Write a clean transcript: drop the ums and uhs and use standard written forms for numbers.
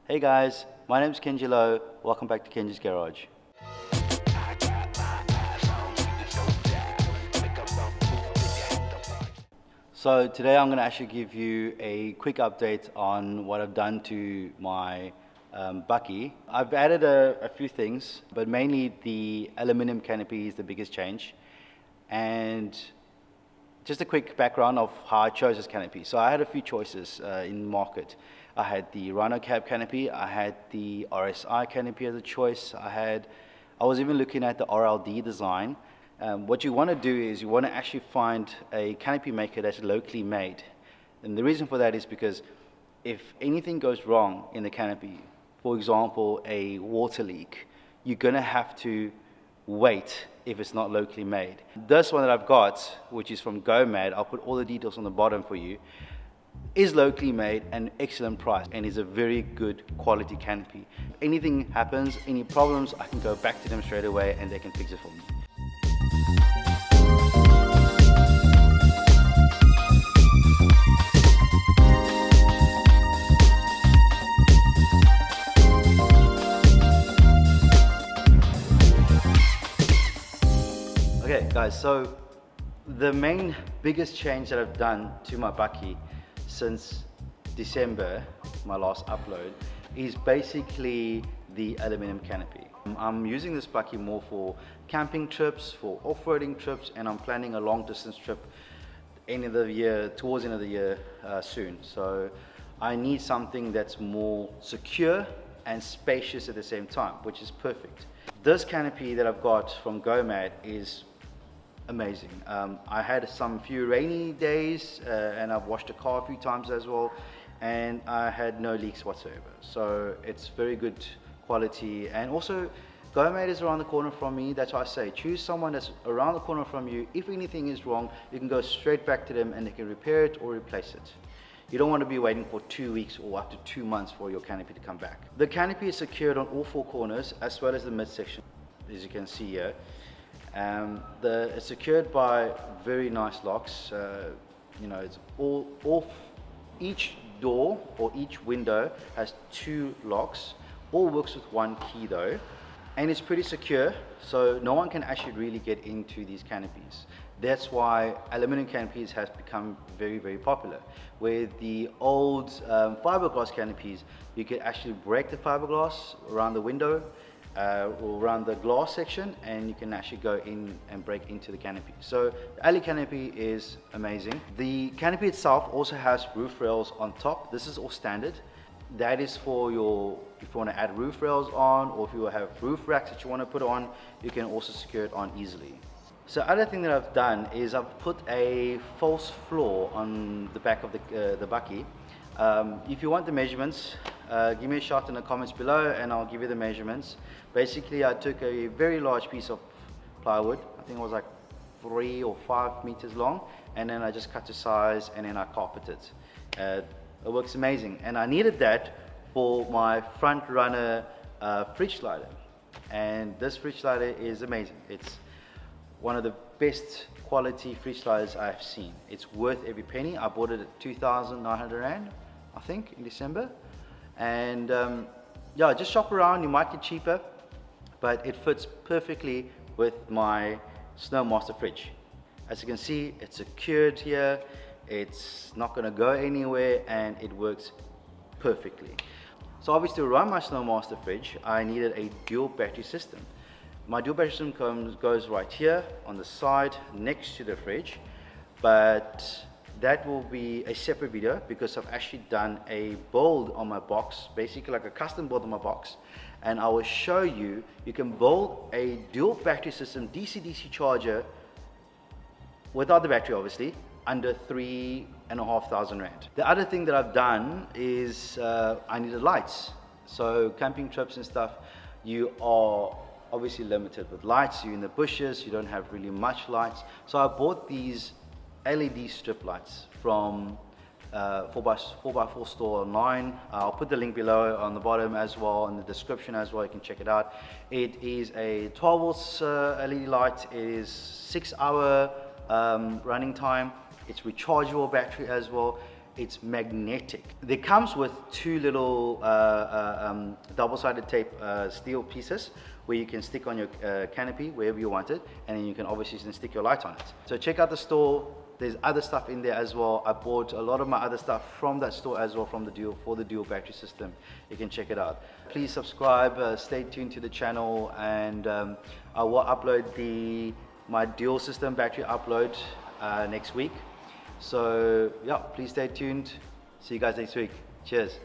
Hey guys, my name's Kenji Low. Welcome back to Kenji's Garage. So today I'm going to actually give you a quick update on what I've done to my bucky. I've added a few things, but mainly the aluminium canopy is the biggest change. And just a quick background of how I chose this canopy. So I had a few choices in the market. I had the Rhino Cab canopy, I had the RSI canopy as a choice, I was even looking at the RLD design. What you want to do is you want to actually find a canopy maker that's locally made. And the reason for that is because if anything goes wrong in the canopy, for example, a water leak, you're going to have to wait if it's not locally made. This one that I've got, which is from GoMad, I'll put all the details on the bottom for you, is locally made and excellent price and is a very good quality canopy. If anything happens, any problems, I can go back to them straight away and they can fix it for me. Okay guys, so the biggest change that I've done to my bucky since December, my last upload, is basically the aluminium canopy. I'm using this bucky more for camping trips, for off-roading trips, and I'm planning a long distance trip towards the end of the year soon. So I need something that's more secure and spacious at the same time, which is perfect. This canopy that I've got from GoMad is amazing. I had some few rainy days and I've washed the car a few times as well, and I had no leaks whatsoever. So it's very good quality, and also GoMad is around the corner from me. That's why I say choose someone that's around the corner from you. If anything is wrong, you can go straight back to them and they can repair it or replace it. You don't want to be waiting for 2 weeks or up to 2 months for your canopy to come back. The canopy is secured on all 4 corners as well as the midsection, as you can see here. It's secured by very nice locks. It's each door or each window has 2 locks. All works with 1 key though, and it's pretty secure, so no one can actually really get into these canopies. That's why aluminum canopies has become very, very popular. With the old fiberglass canopies, you could actually break the fiberglass around the window or around the glass section, and you can actually go in and break into the canopy. So the Ali canopy is amazing. The canopy itself also has roof rails on top. This is all standard. That is for if you want to add roof rails on, or if you have roof racks that you want to put on, you can also secure it on easily. So other thing that I've done is I've put a false floor on the back of the bucky. If you want the measurements, give me a shout in the comments below and I'll give you the measurements. Basically, I took a very large piece of plywood. I think it was like 3 or 5 meters long, and then I just cut to size and then I carpeted it. It works amazing, and I needed that for my front runner fridge slider, and this fridge slider is amazing. It's one of the best quality fridge sliders I've seen. It's worth every penny. I bought it at 2,900 Rand, I think, in December. And yeah, just shop around, you might get cheaper, but it fits perfectly with my SnowMaster fridge. As you can see, it's secured here. It's not going to go anywhere, and it works perfectly. So obviously, to run my SnowMaster fridge, I needed a dual battery system. My dual battery system goes right here on the side next to the fridge, but that will be a separate video because I've actually done a build on my box, basically like a custom build on my box, and I will show you can build a dual battery system DC-DC charger without the battery, obviously, under 3,500 Rand. The other thing that I've done is I needed lights. So camping trips and stuff, you are obviously limited with lights. You're in the bushes, you don't have really much lights. So I bought these LED strip lights from 4x4 store online. I'll put the link below on the bottom as well, in the description as well, you can check it out. It is a 12 volts LED light. It is 6-hour running time. It's rechargeable battery as well. it's magnetic. It comes with two little double-sided tape steel pieces where you can stick on your canopy wherever you want it, and then you can obviously then stick your light on it. So check out the store. There's other stuff in there as well. I bought a lot of my other stuff from that store as well, from the dual battery system. You can check it out. Please subscribe, stay tuned to the channel, and I will upload my dual system battery upload next week. So yeah, please stay tuned. See you guys next week. Cheers.